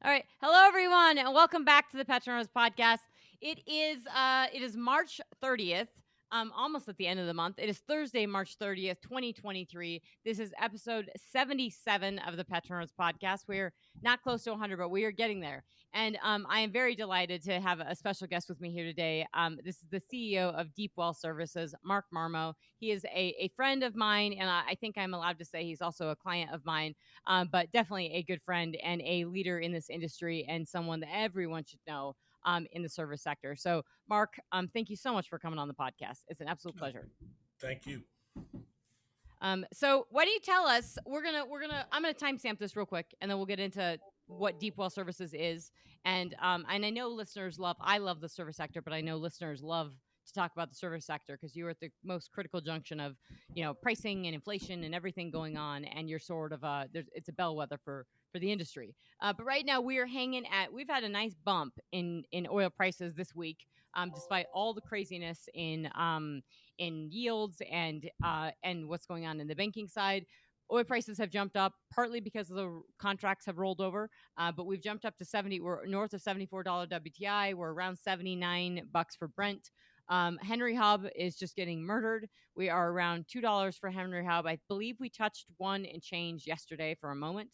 All right. Hello, everyone, and welcome back to the PetroNerds podcast. It is March 30th, almost at the end of the month. It is Thursday, March 30th, 2023. This is episode 77 of the PetroNerds podcast. We're not close to 100, but we are getting there. And I am very delighted to have a special guest with me here today. This is the CEO of DeepWell Services, Mark Marmo. He is a friend of mine, and I think I'm allowed to say he's also a client of mine, but definitely a good friend and a leader in this industry and someone that everyone should know in the service sector. So, Mark, thank you so much for coming on the podcast. It's an absolute pleasure. Thank you. So why don't you tell us? I'm gonna timestamp this real quick, and then we'll get into what DeepWell Services is. And I know listeners love. I love the service sector, but I know listeners love to talk about the service sector because you're at the most critical junction of pricing and inflation and everything going on, and you're sort of it's a bellwether for the industry. But right now we've had a nice bump in oil prices this week, despite all the craziness in yields and what's going on in the banking side. Oil prices have jumped up partly because the contracts have rolled over, but we've jumped up to 70. We're north of $74 WTI. We're around $79 for Brent. Henry Hub is just getting murdered. We are around $2 for Henry Hub. I believe we touched one and change yesterday for a moment,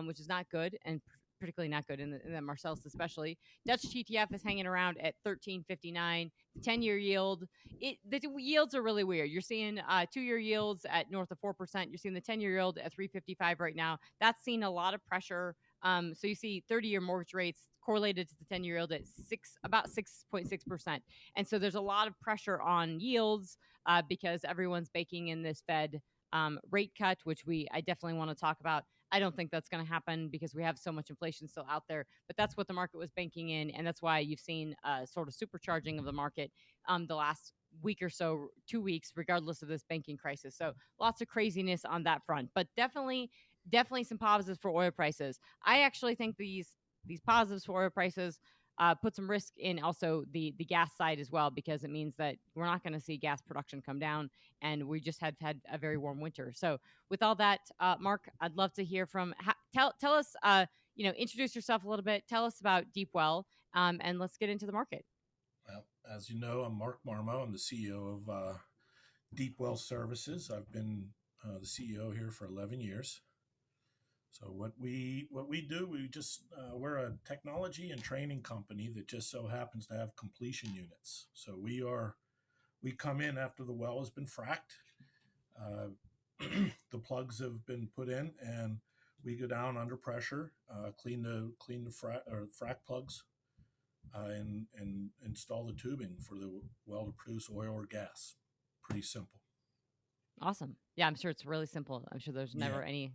which is not good, and particularly not good in the Marcellus, especially. Dutch TTF is hanging around at 13.59. The 10-year yield, the yields are really weird. You're seeing 2-year yields at north of 4%. You're seeing the 10-year yield at 3.55 right now. That's seen a lot of pressure. So you see 30-year mortgage rates correlated to the 10-year yield at about 6.6%. And so there's a lot of pressure on yields because everyone's baking in this Fed rate cut, which I definitely want to talk about. I don't think that's going to happen because we have so much inflation still out there, but that's what the market was banking in. And that's why you've seen sort of supercharging of the market the last week or so, 2 weeks, regardless of this banking crisis. So lots of craziness on that front, but definitely some positives for oil prices. I actually think these positives for oil prices put some risk in also the gas side as well, because it means that we're not going to see gas production come down, and we just had a very warm winter. So with all that, Mark, I'd love to hear from. Tell us, introduce yourself a little bit. Tell us about DeepWell, and let's get into the market. Well, as you know, I'm Mark Marmo. I'm the CEO of DeepWell Services. I've been the CEO here for 11 years. So what we do, we're a technology and training company that just so happens to have completion units. So we come in after the well has been fracked, the plugs have been put in, and we go down under pressure, clean the frack plugs, and install the tubing for the well to produce oil or gas. Pretty simple. Awesome. Yeah, I'm sure it's really simple. I'm sure there's never any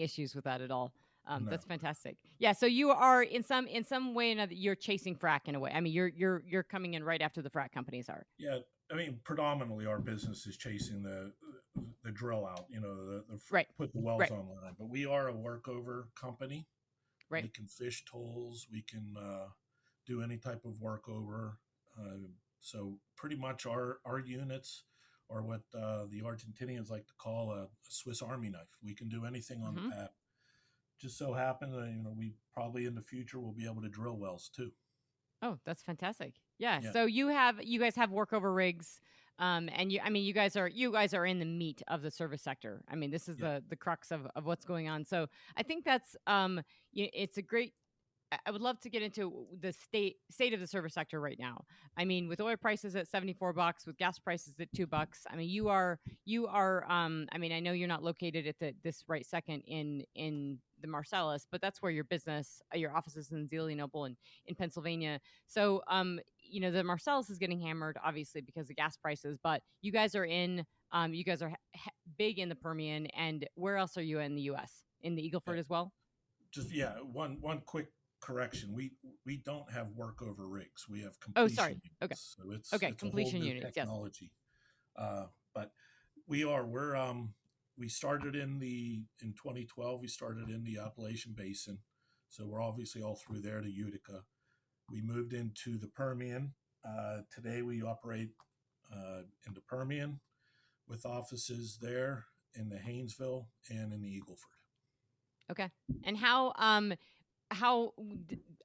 issues with that at all. No. That's fantastic. Yeah. So you are in some way or another, you're chasing frack in a way. I mean, you're coming in right after the frack companies are. Yeah. I mean, predominantly our business is chasing the drill out, Right. put the wells Right. online. But we are a workover company. Right. We can fish tolls. We can do any type of workover. So pretty much our units are what the Argentinians like to call a Swiss Army knife. We can do anything on the pad. Just so happens that we probably in the future will be able to drill wells too. Oh, that's fantastic. Yeah. So you guys have workover rigs, and you guys are in the meat of the service sector. I mean, this is the crux of what's going on. So I think that's it's a great. I would love to get into the state of the service sector right now. I mean, with oil prices at $74, with gas prices at $2, I mean, you are. I mean, I know you're not located at this right second in the Marcellus, but that's where your offices in Zelienople and in Pennsylvania. So, the Marcellus is getting hammered, obviously, because of gas prices. But you guys are big in the Permian, and where else are you in the U.S.? In the Eagle Ford as well? Just one quick correction. We don't have workover rigs. We have completion units. Okay. So it's completion a whole new units. technology. Yes. But we started in 2012. We started in the Appalachian Basin, so we're obviously all through there to Utica. We moved into the Permian. Today we operate in the Permian with offices there in the Haynesville and in the Eagle Ford. Okay. And how?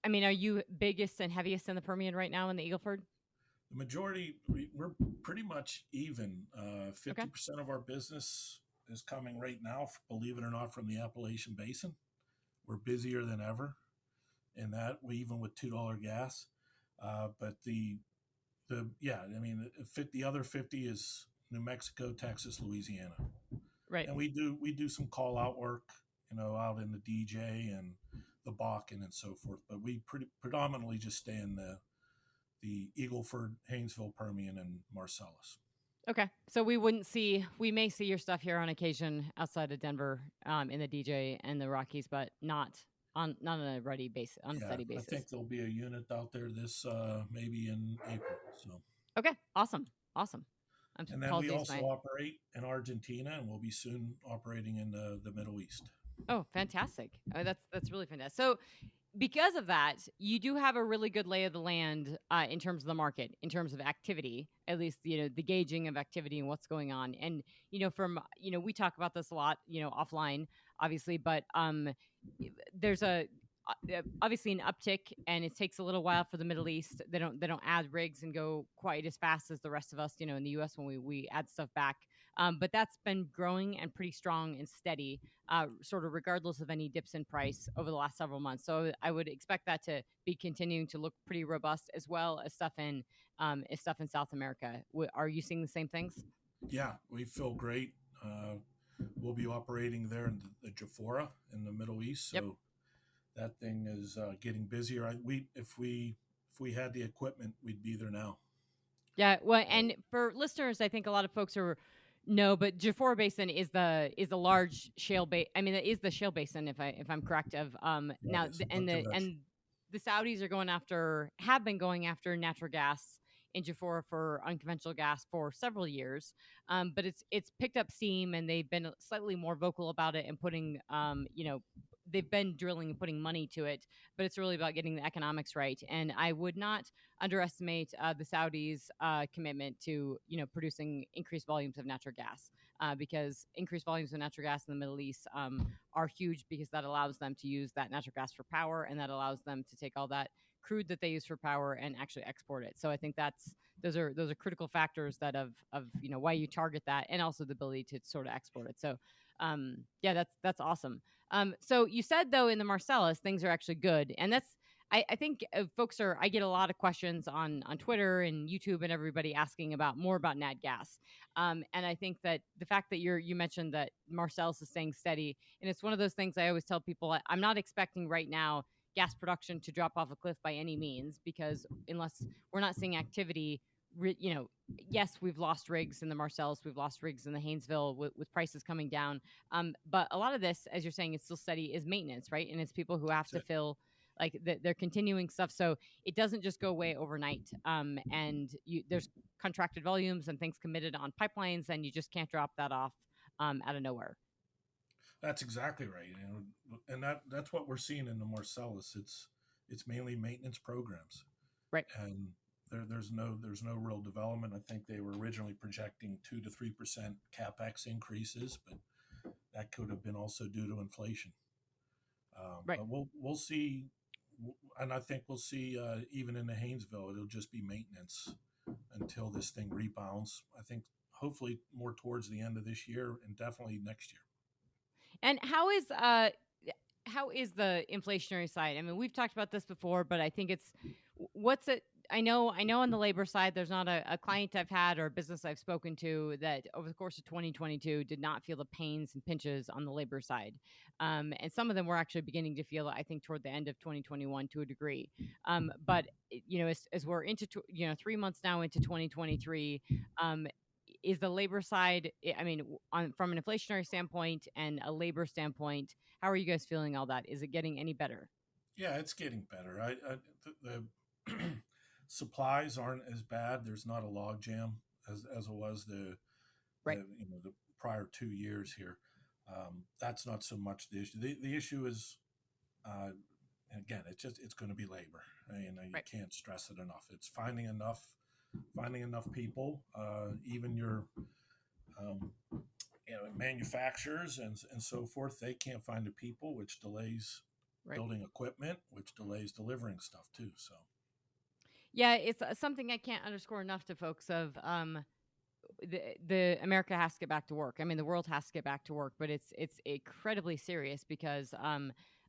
I mean, are you biggest and heaviest in the Permian right now in the Eagle Ford? The majority, we're pretty much even. Okay, 50% of our business is coming right now, believe it or not, from the Appalachian Basin. We're busier than ever in that, we even with $2 gas. But the yeah, I mean, the other 50 is New Mexico, Texas, Louisiana, right. and we do some call out work, out in the DJ and the Bakken and so forth. But we predominantly just stay in the Eagleford, Haynesville, Permian, and Marcellus. Okay, so we may see your stuff here on occasion outside of Denver, in the DJ and the Rockies, but not on a ready base on a Yeah, steady I basis. think there'll be a unit out there this maybe in April. So, Okay, awesome, awesome. and then we Apologies, also my operate in Argentina, and we'll be soon operating in the Middle East. oh, fantastic. Oh, that's really fantastic. So because of that, you do have a really good lay of the land, in terms of the market, in terms of activity, at least, the gauging of activity and what's going on. And, from, we talk about this a lot, offline, obviously, but there's obviously an uptick, and it takes a little while for the Middle East. They don't add rigs and go quite as fast as the rest of us, in the US when we add stuff back. But that's been growing and pretty strong and steady, sort of regardless of any dips in price over the last several months. So I would expect that to be continuing to look pretty robust, as well as stuff in South America. Are you seeing the same things? Yeah, we feel great. We'll be operating there in the Jafora in the Middle East, Yep. so that thing is getting busier. If we had the equipment, we'd be there now. Yeah, well, So, and for listeners, I think a lot of folks are no, but Jafurah Basin is the large shale basin. I mean, it is the shale basin, if I'm correct. Of yeah, now it is and unconventional. the Saudis have been going after natural gas in Jafurah for unconventional gas for several years, but it's picked up steam, and they've been slightly more vocal about it, and putting they've been drilling and putting money to it, but it's really about getting the economics right. And I would not underestimate the Saudis' commitment to producing increased volumes of natural gas, because increased volumes of natural gas in the Middle East are huge, because that allows them to use that natural gas for power, and that allows them to take all that crude that they use for power and actually export it. So I think those are critical factors that of why you target that, and also the ability to sort of export it. So yeah, that's awesome. So you said, though, in the Marcellus things are actually good, and I think folks are. I get a lot of questions on Twitter and YouTube and everybody asking about more about nat gas, and I think that the fact that you mentioned that Marcellus is staying steady, and it's one of those things I always tell people, I'm not expecting right now gas production to drop off a cliff by any means, because unless we're not seeing activity, yes, we've lost rigs in the Marcellus, we've lost rigs in the Haynesville with prices coming down, but a lot of this, as you're saying, it's still steady, is maintenance, right? And it's people who have That's to it. fill, like, they're continuing stuff, so it doesn't just go away overnight. And there's contracted volumes and things committed on pipelines, and you just can't drop that off out of nowhere. That's exactly right, and that's what we're seeing in the Marcellus. It's mainly maintenance programs, Right. and there's no real development. I think they were originally projecting 2 to 3% capex increases, but that could have been also due to inflation. Right. But we'll see, and I think we'll see even in the Haynesville, it'll just be maintenance until this thing rebounds. I think hopefully more towards the end of this year and definitely next year. And how is the inflationary side? I mean, we've talked about this before, but I think it's what's it. I know on the labor side, there's not a client I've had or a business I've spoken to that over the course of 2022 did not feel the pains and pinches on the labor side, and some of them were actually beginning to feel it, I think, toward the end of 2021 to a degree. But as we're into 3 months now into 2023, is the labor side, I mean, from an inflationary standpoint and a labor standpoint, how are you guys feeling all that? Is it getting any better? Yeah, it's getting better. The supplies aren't as bad. There's not a log jam as it was Right. the prior 2 years here. That's not so much the issue. The issue is uh, again, it's going to be labor. You Right. can't stress it enough. It's finding enough people. Even your um, manufacturers and so forth, they can't find the people, which delays. Right. building equipment, which delays delivering stuff too. So Yeah, it's something I can't underscore enough to folks of the America has to get back to work. I mean, the world has to get back to work, but it's incredibly serious because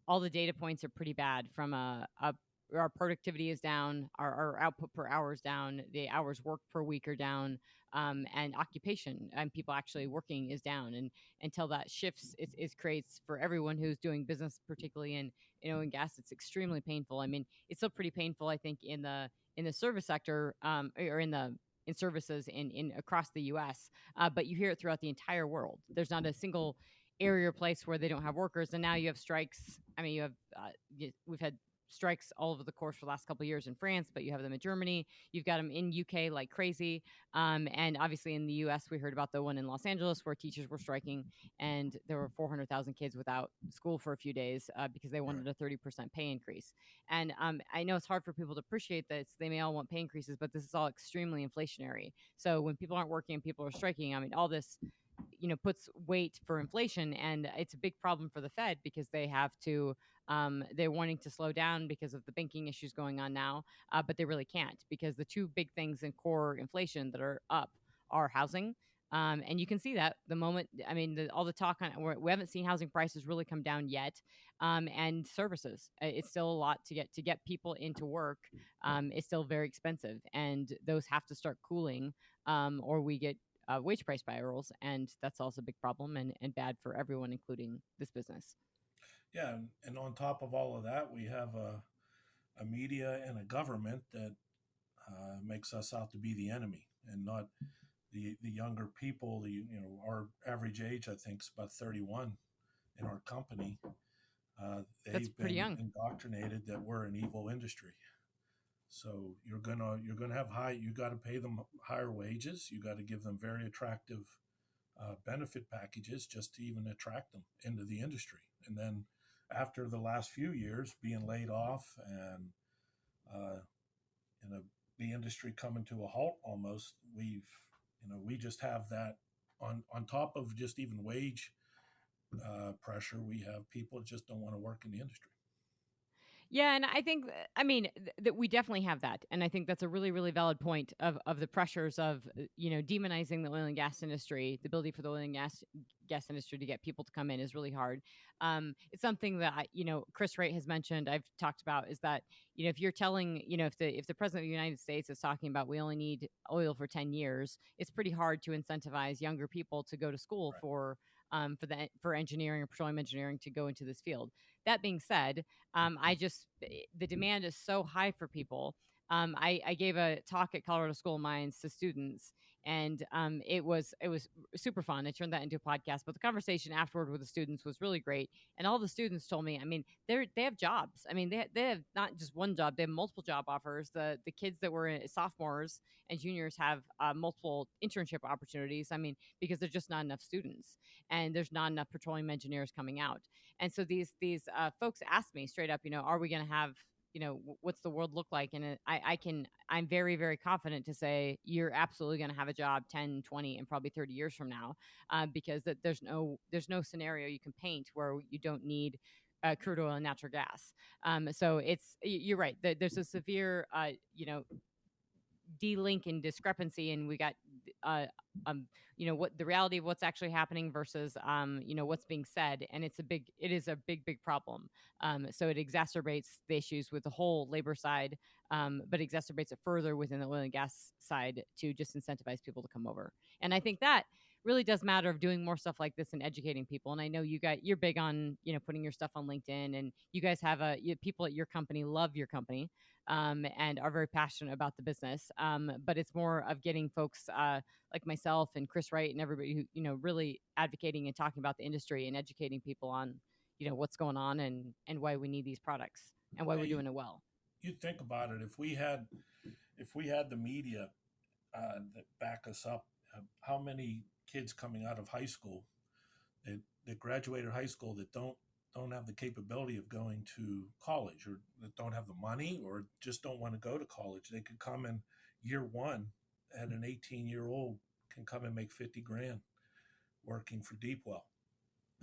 all the data points are pretty bad. From a our productivity is down, our output per hour is down, the hours worked per week are down, and occupation and people actually working is down. And until that shifts, it creates for everyone who's doing business, particularly in oil and gas, it's extremely painful. I mean, it's still pretty painful, I think, in the service sector, or in services in across the U.S. But you hear it throughout the entire world. There's not a single area or place where they don't have workers, and now you have strikes. I mean, you have we've had strikes all over the course for the last couple of years in France, but you have them in Germany. You've got them in UK like crazy, and obviously in the U.S. we heard about the one in Los Angeles where teachers were striking, and there were 400,000 kids without school for a few days because they right. wanted a 30% pay increase. And I know it's hard for people to appreciate this. They may all want pay increases, but this is all extremely inflationary. So when people aren't working and people are striking, I mean, all this, puts weight for inflation, and it's a big problem for the Fed because they have to. They're wanting to slow down because of the banking issues going on now, but they really can't because the two big things in core inflation that are up are housing. And you can see that the moment, I mean, all the talk on, we haven't seen housing prices really come down yet, and services. It's still a lot to get people into work. It's still very expensive, and those have to start cooling, or we get wage price spirals, and that's also a big problem and bad for everyone, including this business. Yeah, and on top of all of that, we have a media and a government that makes us out to be the enemy and not the younger people. Our average age I think is about 31 in our company. That's They've pretty been young. indoctrinated that we're an evil industry. So you're gonna have high. You got to pay them higher wages. You got to give them very attractive benefit packages just to even attract them into the industry. And then after the last few years being laid off and uh, you know the industry coming to a halt almost, we just have that on top of just even wage pressure. We have people that just don't want to work in the industry. Yeah, and I think, I mean, that we definitely have that, and I think that's a really, really valid point of the pressures of demonizing the oil and gas industry. The ability for the oil and gas industry to get people to come in is really hard. It's something that Chris Wright has mentioned. I've talked about is that if you're telling if the president of the United States is talking about we only need oil for 10 years, it's pretty hard to incentivize younger people to go to school Right. for engineering or petroleum engineering to go into this field. That being said, the demand is so high for people. I gave a talk at Colorado School of Mines to students, and it was super fun. I turned that into a podcast, but the conversation afterward with the students was really great. And all the students told me, I mean, they have jobs. I mean, they have not just one job; they have multiple job offers. The kids that were sophomores and juniors have multiple internship opportunities. I mean, because there's just not enough students, and there's not enough petroleum engineers coming out. And so these folks asked me straight up, are we going to have, what's the world look like? And I'm very, very confident to say you're absolutely going to have a job 10, 20, and probably 30 years from now, because there's no scenario you can paint where you don't need crude oil and natural gas. So you're right. There's a severe, de-link and discrepancy, and we got uh what the reality of what's actually happening versus what's being said, and it is a big problem. So it exacerbates the issues with the whole labor side, but exacerbates it further within the oil and gas side to just incentivize people to come over. And I think that really does matter of doing more stuff like this and educating people. And I know you're big on putting your stuff on LinkedIn, and you guys have people at your company love your company, and are very passionate about the business. But it's more of getting folks like myself and Chris Wright and everybody who really advocating and talking about the industry and educating people on what's going on and why we need these products and why Yeah, we're doing it well. you think about it. If we had the media that back us up, how many kids coming out of high school that graduated high school that don't have the capability of going to college, or that don't have the money, or just don't want to go to college? They could come in year one at an 18-year-old can come and make 50 grand working for DeepWell,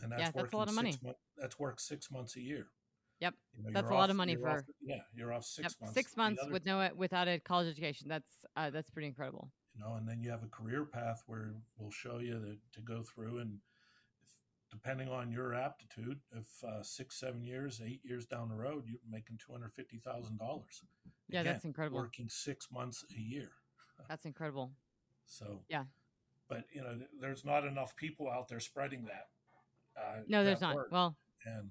and Yeah, that's that's a working lot of money. 6 months. That's work 6 months a year. Yep. That's You're a lot off. of money You're off. for Yeah, you're off yep, 6 months. 6 months with without a college education. That's pretty incredible. And then you have a career path where we'll show you that to go through, and if, depending on your aptitude, if 6, 7 years, 8 years down the road, you're making $250,000. Yeah, Again, that's incredible. working 6 months a year. That's incredible. So, Yeah. but there's not enough people out there spreading No, there's that not. word. Well, And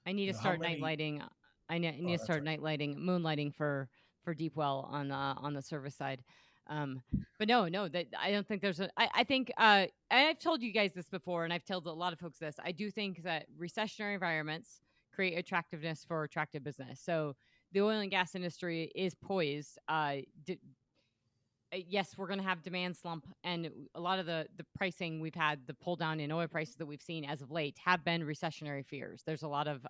I need to how start night many? lighting. I need Oh, to that's start right. night lighting, moonlighting for DeepWell on the service side. Um, but no, no, that I don't think there's a. I think and I've told you guys this before, and I've told a lot of folks this. I do think that recessionary environments create attractiveness for attractive business. So the oil and gas industry is poised. Yes, we're going to have demand slump, and a lot of the pricing we've had, the pull down in oil prices that we've seen as of late, have been recessionary fears. There's a lot of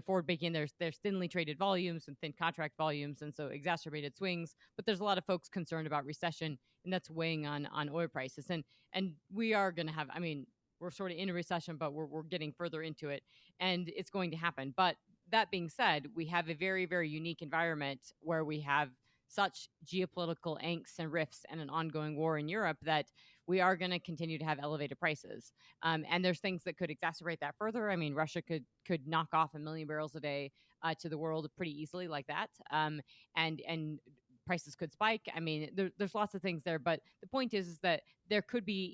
forward baking. There's thinly traded volumes and thin contract volumes, and so exacerbated swings. But there's a lot of folks concerned about recession, and that's weighing on oil prices. And we are going to have. I mean, we're sort of in a recession, but we're getting further into it, and it's going to happen. But that being said, we have a very very unique environment where we have such geopolitical angst and rifts and an ongoing war in Europe that we are going to continue to have elevated prices. And there's things that could exacerbate that further. I mean, Russia could knock off 1 million barrels a day to the world pretty easily like that, and prices could spike. I mean, there's lots of things there, but the point is that there could be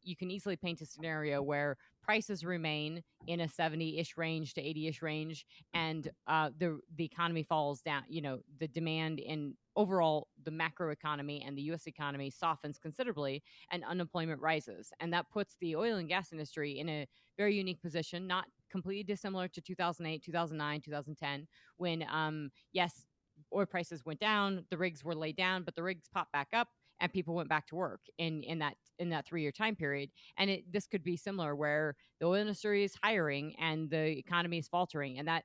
you can easily paint a scenario where prices remain in a 70-ish range to 80-ish range, and the economy falls down. The demand in overall the macro economy and the U.S. economy softens considerably, and unemployment rises, and that puts the oil and gas industry in a very unique position, not completely dissimilar to 2008, 2009, 2010, when yes, oil prices went down, the rigs were laid down, but the rigs popped back up and people went back to work in that 3-year time period. And this could be similar, where the oil industry is hiring and the economy is faltering, and that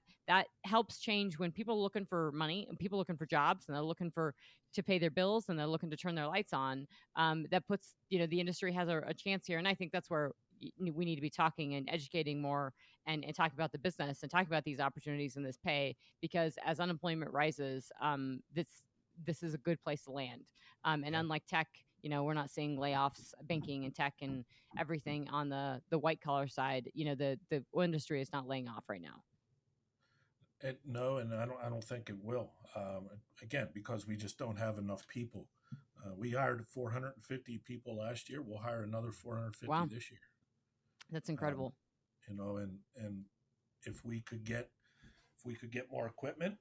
helps change when people are looking for money and people looking for jobs, and they're looking for to pay their bills, and they're looking to turn their lights on. That puts the industry has a chance here, and I think that's where we need to be talking and educating more, and talking about the business and talking about these opportunities and this pay, because as unemployment rises, this is a good place to land. And Yeah. unlike tech, we're not seeing layoffs, banking and tech and everything on the white collar side. The oil industry is not laying off right now. No, and I don't think it will. Again, because we just don't have enough people. We hired 450 people last year. We'll hire another 450 Wow, this year. that's Um, incredible. and if we could get more equipment,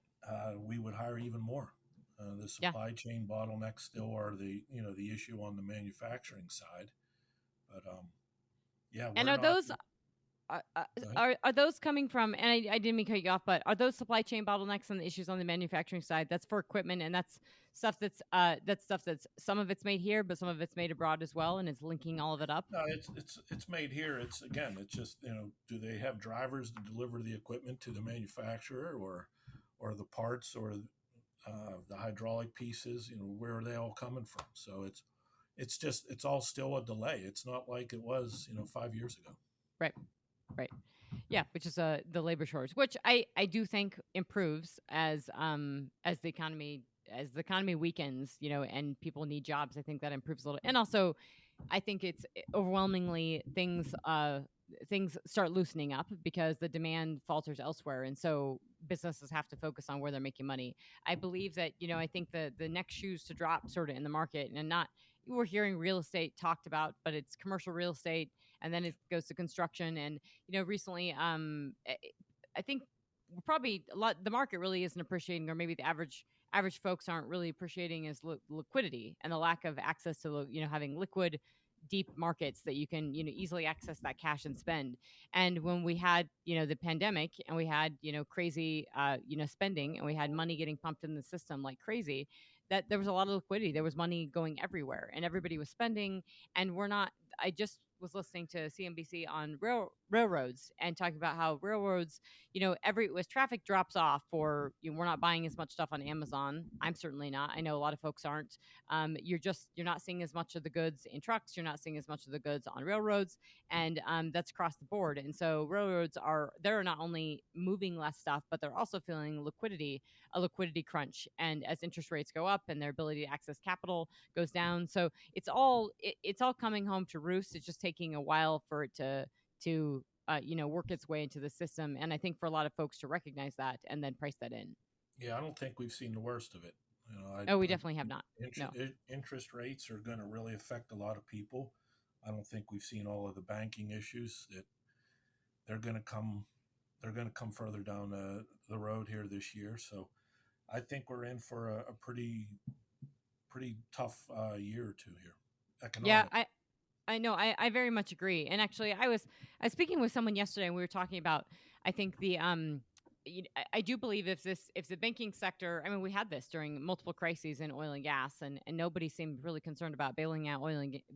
we would hire even more. The Yeah. supply chain bottlenecks still are the issue on the manufacturing side, but yeah, And we're are not. those are, are Go ahead. are those coming from? And I didn't mean to cut you off, but are those supply chain bottlenecks and the issues on the manufacturing side? That's for equipment, and that's stuff that's some of it's made here, but some of it's made abroad as well, and it's linking all of it up. No, it's made here. It's again, it's just do they have drivers to deliver the equipment to the manufacturer, or the parts, or the hydraulic pieces? Where are they all coming from? So it's all still a delay. It's not like it was 5 years ago. Right. Right. Yeah, which is the labor shortage, which I do think improves as the economy weakens, and people need jobs. I think that improves a little, and also I think it's overwhelmingly things start loosening up because the demand falters elsewhere, and so businesses have to focus on where they're making money. I believe that I think the next shoes to drop sort of in the market, and not we're hearing real estate talked about, but it's commercial real estate, and then it goes to construction, and recently I think we're probably a lot the market really isn't appreciating, or maybe the average folks aren't really appreciating, is liquidity and the lack of access to having liquid deep markets that you can easily access that cash and spend. And when we had the pandemic, and we had crazy spending, and we had money getting pumped in the system like crazy, that there was a lot of liquidity, there was money going everywhere, and everybody was spending. And we're not I just was listening to CNBC on railroads and talking about how railroads, every as traffic drops off, or we're not buying as much stuff on Amazon. I'm certainly not. I know a lot of folks aren't. You're not seeing as much of the goods in trucks. You're not seeing as much of the goods on railroads, and that's across the board. And so railroads they're not only moving less stuff, but they're also feeling a liquidity crunch. And as interest rates go up and their ability to access capital goes down, so it's all coming home to roost. It's just taking a while for it to work its way into the system. And I think for a lot of folks to recognize that and then price that in. Yeah, I don't think we've seen the worst of it. Oh, we I definitely have not. No. interest rates are going to really affect a lot of people. I don't think we've seen all of the banking issues that they're going to come. They're going to come further down the road here this year. So I think we're in for a pretty tough year or two here, Yeah, economic. I know. I very much agree. And actually, I was speaking with someone yesterday, and we were talking about. I think I do believe if the banking sector. I mean, we had this during multiple crises in oil and gas, and nobody seemed really concerned about bailing out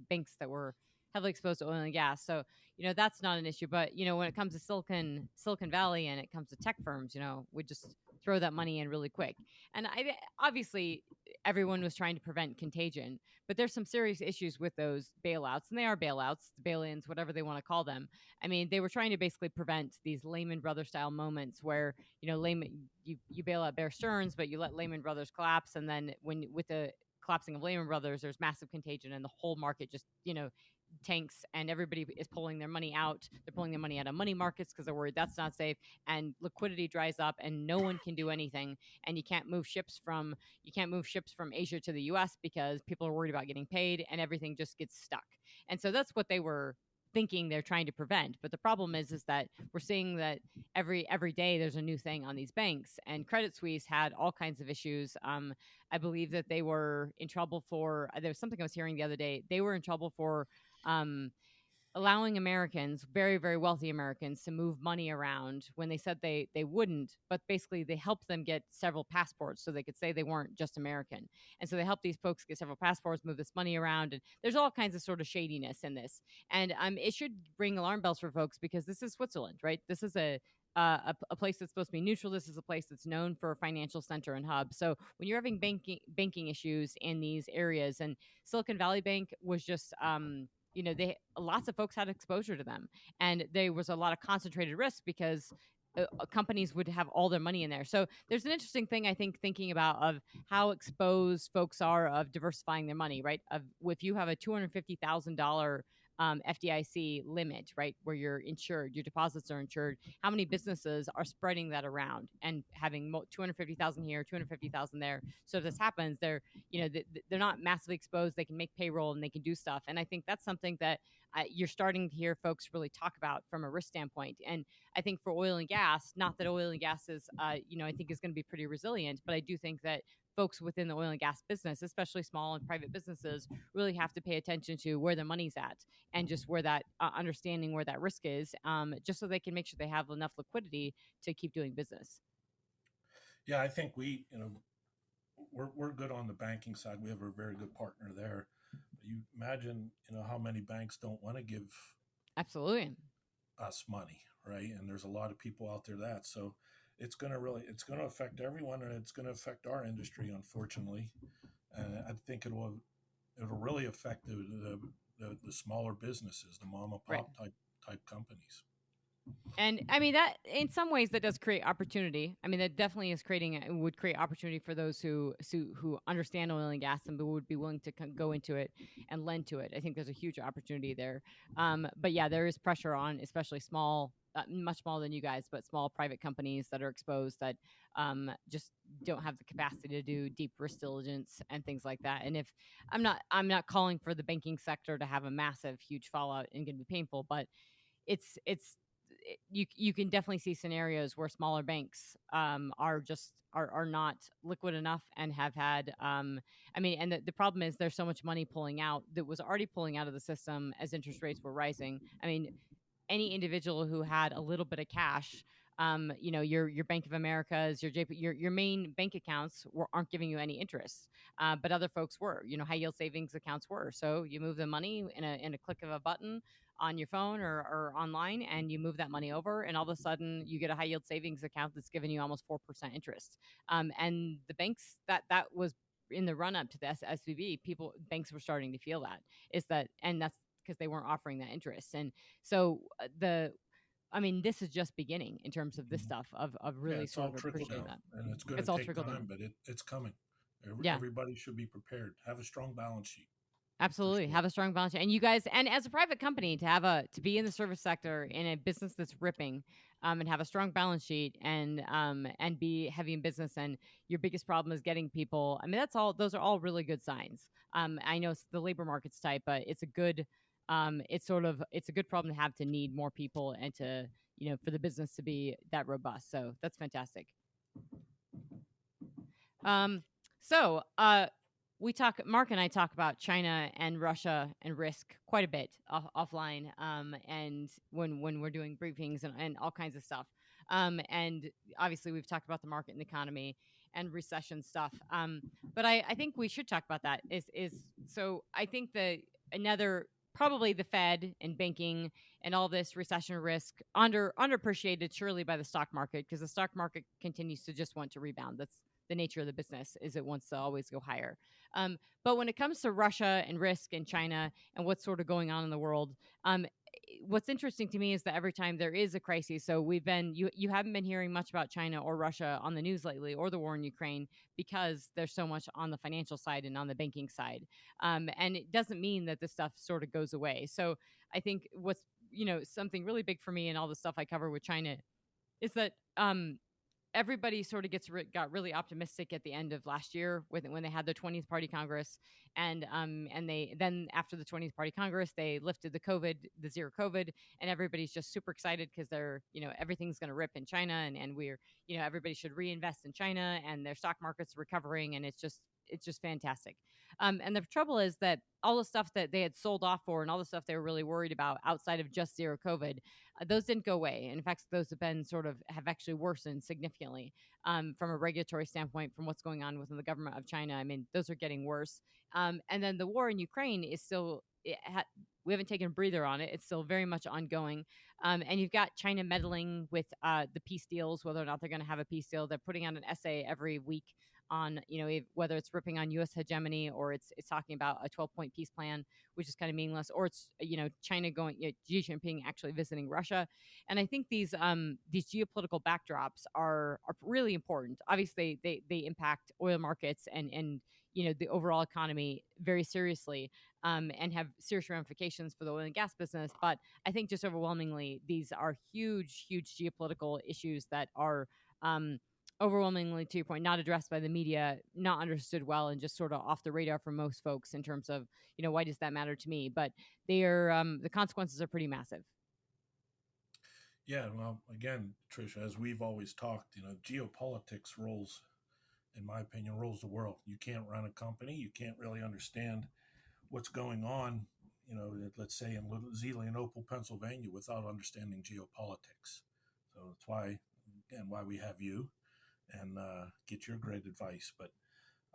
banks that were heavily exposed to oil and gas. So that's not an issue. But when it comes to Silicon Valley and it comes to tech firms, we just throw that money in really quick. And obviously everyone was trying to prevent contagion, but there's some serious issues with those bailouts, and they are bailouts, bail-ins, whatever they want to call them. I mean, they were trying to basically prevent these Lehman Brothers style moments where you bail out Bear Stearns, but you let Lehman Brothers collapse, and then when with the collapsing of Lehman Brothers, there's massive contagion, and the whole market just tanks, and everybody is pulling their money out. They're pulling their money out of money markets because they're worried that's not safe, and liquidity dries up, and no one can do anything, and you can't move ships from Asia to the US because people are worried about getting paid, and everything just gets stuck. And so that's what they were thinking they're trying to prevent. But the problem is that we're seeing that every day there's a new thing on these banks, and Credit Suisse had all kinds of issues. I believe that they were in trouble for there was something I was hearing the other day. They were in trouble for um, allowing Americans, very, very wealthy Americans, to move money around when they said they wouldn't, but basically they helped them get several passports so they could say they weren't just American. And so they helped these folks get several passports, move this money around, and there's all kinds of sort of shadiness in this. And it should ring alarm bells for folks because this is Switzerland, right? This is a place that's supposed to be neutral. This is a place that's known for a financial center and hub. So when you're having banking issues in these areas, and Silicon Valley Bank was just they lots of folks had exposure to them, and there was a lot of concentrated risk because companies would have all their money in there. So there's an interesting thing, I think, thinking about of how exposed folks are of diversifying their money, right? Of if you have a $250,000 FDIC limit, right, where you're insured, your deposits are insured. How many businesses are spreading that around and having 250,000 here, 250,000 there? So if this happens, they're not massively exposed. They can make payroll and they can do stuff. And I think that's something that you're starting to hear folks really talk about from a risk standpoint. And I think for oil and gas, not that oil and gas is, I think is going to be pretty resilient, but I do think that folks within the oil and gas business, especially small and private businesses, really have to pay attention to where their money's at, and just where that understanding where that risk is, just so they can make sure they have enough liquidity to keep doing business. Yeah, I think we're good on the banking side. We have a very good partner there. But you imagine how many banks don't want to give Absolutely. us money, right? And there's a lot of people out there that so it's going to affect everyone, and it's going to affect our industry, unfortunately. And I think it'll really affect the smaller businesses, the mom and Right. pop type companies. And I mean that in some ways that does create opportunity. I mean that definitely is would create opportunity for those who understand oil and gas and would be willing to go into it and lend to it. I think there's a huge opportunity there. But yeah, there is pressure on especially small, much smaller than you guys, but small private companies that are exposed that just don't have the capacity to do deep risk diligence and things like that. And if I'm not calling for the banking sector to have a massive, huge fallout and going to be painful, but it's you can definitely see scenarios where smaller banks are not liquid enough and have had I mean, and the problem is there's so much money pulling out that was already pulling out of the system as interest rates were rising. I mean, any individual who had a little bit of cash, your Bank of America's, your main bank accounts aren't giving you any interest, but other folks were, high yield savings accounts were. So you move the money in a click of a button. on your phone or online, and you move that money over, and all of a sudden you get a high yield savings account that's giving you almost 4% interest. And the banks, that was in the run up to the SVB, people banks were starting to feel that, is that, and that's because they weren't offering that interest. And so the I mean, this is just beginning in terms of this Mhm. stuff of Yeah, really it's sort all of trickle appreciating down, that. and it's going It's to all take trickle time, down. but it's coming. Yeah. Everybody should be prepared. Have a strong balance sheet for Absolutely. sure. Have a strong balance sheet. And you guys, and as a private company, to be in the service sector in a business that's ripping, and have a strong balance sheet, and be heavy in business, and your biggest problem is getting people. I mean, those are all really good signs. I know the labor market's tight, but it's a good problem to have, to need more people, and to, for the business to be that robust. So that's fantastic. Um, so Mark and I talk about China and Russia and risk quite a bit offline, and when we're doing briefings, and all kinds of stuff. And obviously we've talked about the market and the economy and recession stuff. But I think we should talk about that. So I think another probably the Fed and banking and all this recession risk underappreciated surely by the stock market, because the stock market continues to just want to rebound. That's the nature of the business, is it wants to always go higher. But when it comes to Russia and risk and China and what's sort of going on in the world, what's interesting to me is that every time there is a crisis, so you haven't been hearing much about China or Russia on the news lately, or the war in Ukraine, because there's so much on the financial side and on the banking side. And it doesn't mean that this stuff sort of goes away. So I think what's, something really big for me and all the stuff I cover with China is that everybody sort of got really optimistic at the end of last year, when they had the 20th Party Congress, and they then, after the 20th Party Congress, they lifted the zero COVID, and everybody's just super excited because they're, everything's going to rip in China, and we're, everybody should reinvest in China, and their stock market's recovering, and it's just fantastic. And the trouble is that all the stuff that they had sold off for, and all the stuff they were really worried about outside of just zero COVID, those didn't go away. In fact, those have actually worsened significantly, from a regulatory standpoint, from what's going on within the government of China. I mean, those are getting worse. And then the war in Ukraine is still, we haven't taken a breather on it. It's still very much ongoing. And you've got China meddling with the peace deals, whether or not they're going to have a peace deal. They're putting out an essay every week on, whether it's ripping on U.S. hegemony, or it's talking about a 12-point peace plan, which is kind of meaningless, or it's, China going, Xi Jinping actually visiting Russia. And I think these geopolitical backdrops are really important. Obviously, they impact oil markets, and the overall economy very seriously, and have serious ramifications for the oil and gas business. But I think just overwhelmingly, these are huge geopolitical issues that are, overwhelmingly, to your point, not addressed by the media, not understood well, and just sort of off the radar for most folks, in terms of, why does that matter to me? But the consequences are pretty massive. Yeah, well, again, Trisha, as we've always talked, geopolitics rolls, in my opinion, rolls the world. You can't run a company, you can't really understand what's going on, let's say in Little Zealand and Opal, Pennsylvania, without understanding geopolitics. So that's why, again, why we have you, and get your great advice. But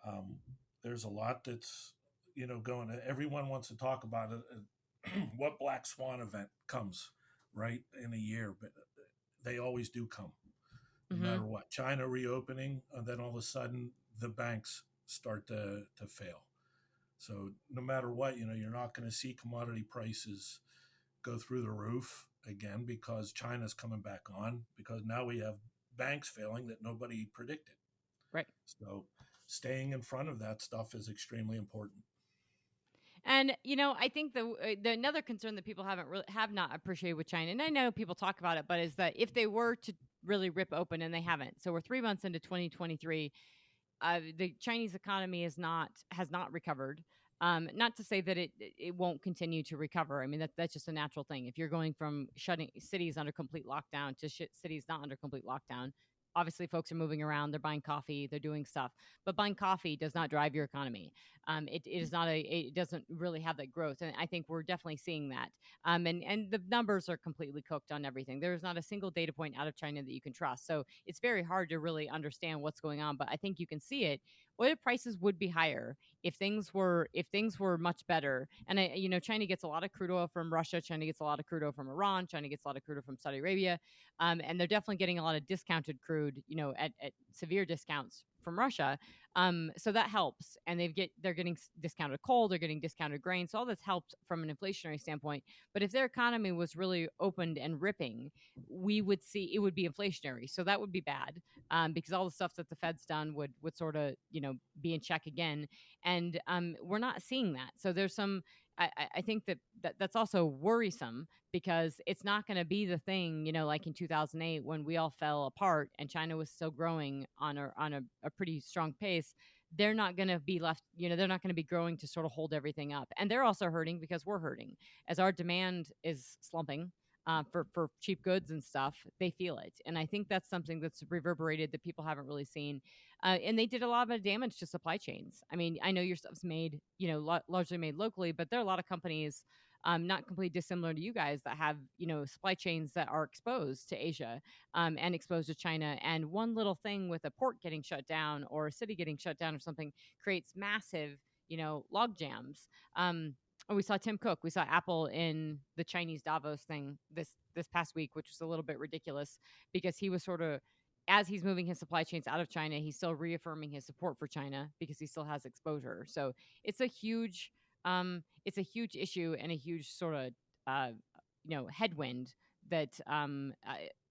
um, there's a lot that's, going. Everyone wants to talk about it. What black swan event comes right in a year, but they always do come, no Hmm. matter what. China reopening, and then all of a sudden the banks start to fail. So no matter what, you're not going to see commodity prices go through the roof again, because China's coming back on, because now we have banks failing that nobody predicted. Right. So staying in front of that stuff is extremely important. And I think the another concern that people have not appreciated with China, and I know people talk about it, but is that if they were to really rip open, and they haven't, so we're 3 months into 2023, the Chinese economy has not recovered. Not to say that it won't continue to recover. I mean, that's just a natural thing. If you're going from shutting cities under complete lockdown to cities not under complete lockdown, obviously folks are moving around, they're buying coffee, they're doing stuff, but buying coffee does not drive your economy. It is not it doesn't really have that growth, and I think we're definitely seeing that. And the numbers are completely cooked on everything. There is not a single data point out of China that you can trust, so it's very hard to really understand what's going on. But I think you can see it. Oil prices would be higher if things were much better. And China gets a lot of crude oil from Russia. China gets a lot of crude oil from Iran. China gets a lot of crude oil from Saudi Arabia, and they're definitely getting a lot of discounted crude, at severe discounts from Russia. So that helps, and they're getting discounted coal, they're getting discounted grain, so all this helps from an inflationary standpoint. But if their economy was really opened and ripping, we would see it would be inflationary. So that would be bad, because all the stuff that the Fed's done would sort of be in check again, and we're not seeing that. So there's some. I think that's also worrisome because it's not going to be the thing, like in 2008 when we all fell apart and China was still growing on a pretty strong pace. They're not going to be left, they're not going to be growing to sort of hold everything up. And they're also hurting because we're hurting as our demand is slumping. For cheap goods and stuff, they feel it, and I think that's something that's reverberated that people haven't really seen. And they did a lot of damage to supply chains. I mean, I know your stuff's made, largely made locally, but there are a lot of companies, not completely dissimilar to you guys, that have supply chains that are exposed to Asia, and exposed to China. And one little thing with a port getting shut down or a city getting shut down or something creates massive, log jams. We saw Tim Cook. We saw Apple in the Chinese Davos thing this past week, which was a little bit ridiculous because he was sort of, as he's moving his supply chains out of China, he's still reaffirming his support for China because he still has exposure. So it's a huge it's a huge issue and a huge sort of headwind that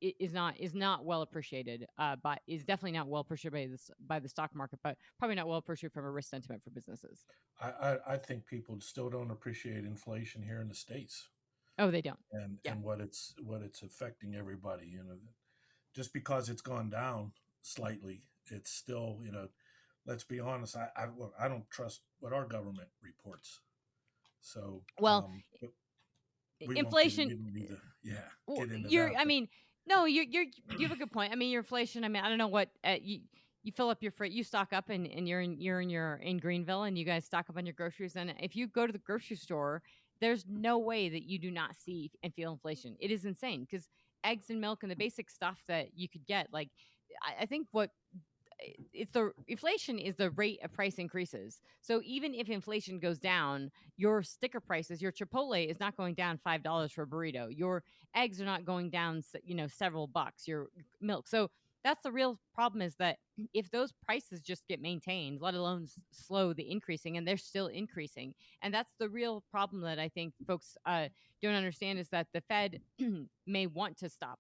is not well appreciated, but is definitely not well appreciated by the stock market, but probably not well appreciated from a risk sentiment for businesses. I think people still don't appreciate inflation here in the States, Oh, they don't. and Yeah. what it's affecting everybody. Just because it's gone down slightly, it's still, let's be honest. I don't trust what our government reports. So Well, but we won't get inflation. we don't need to Well, get into you're. that. I But mean, no, you have a good point. I mean, your inflation. I mean, I don't know what you fill up your freight. You stock up, and you're in Greenville, and you guys stock up on your groceries. And if you go to the grocery store, there's no way that you do not see and feel inflation. It is insane because eggs and milk and the basic stuff that you could get. Like, I think what it's the inflation is the rate of price increases. So even if inflation goes down, your sticker prices, your Chipotle is not going down $5 for a burrito. Your eggs are not going down, several bucks. Your milk. So that's the real problem, is that if those prices just get maintained, let alone slow the increasing, and they're still increasing, and that's the real problem that I think folks don't understand, is that the Fed may want to stop